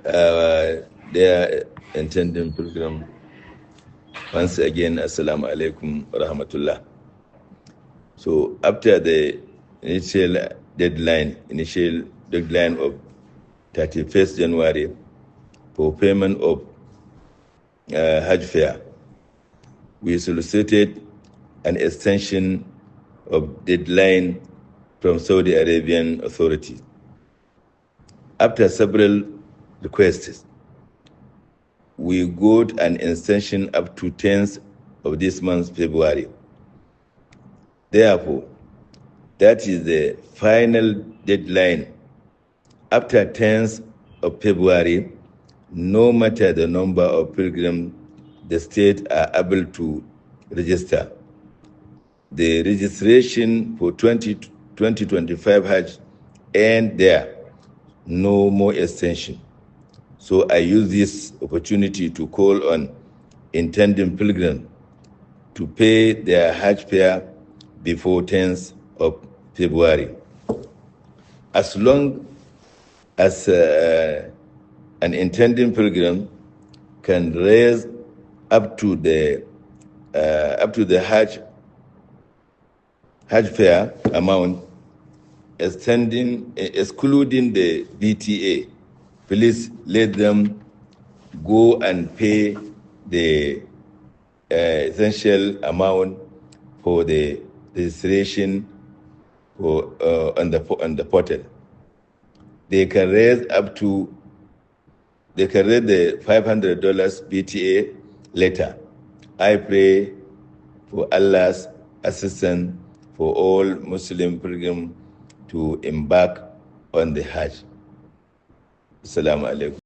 Dear intending pilgrim, once again, Assalamu alaikum wa rahmatullah. So after the initial deadline of 31st January for payment of Hajj fare, we solicited an extension of deadline from Saudi Arabian authorities. After several requests, we got an extension up to 10th of this month, February. Therefore, that is the final deadline. After 10th of February, no matter the number of pilgrims the state are able to register, the registration for 2025 Hajj and there, no more extension. So I use this opportunity to call on intending pilgrims to pay their Hajj fare before 10th of February. As long as an intending pilgrim can raise up to the Hajj fare amount, excluding the BTA, please let them go and pay the essential amount for the registration on the portal. They can raise the $500 BTA later. I pray for Allah's assistance for all Muslim pilgrims to embark on the Hajj. Assalamu alaikum.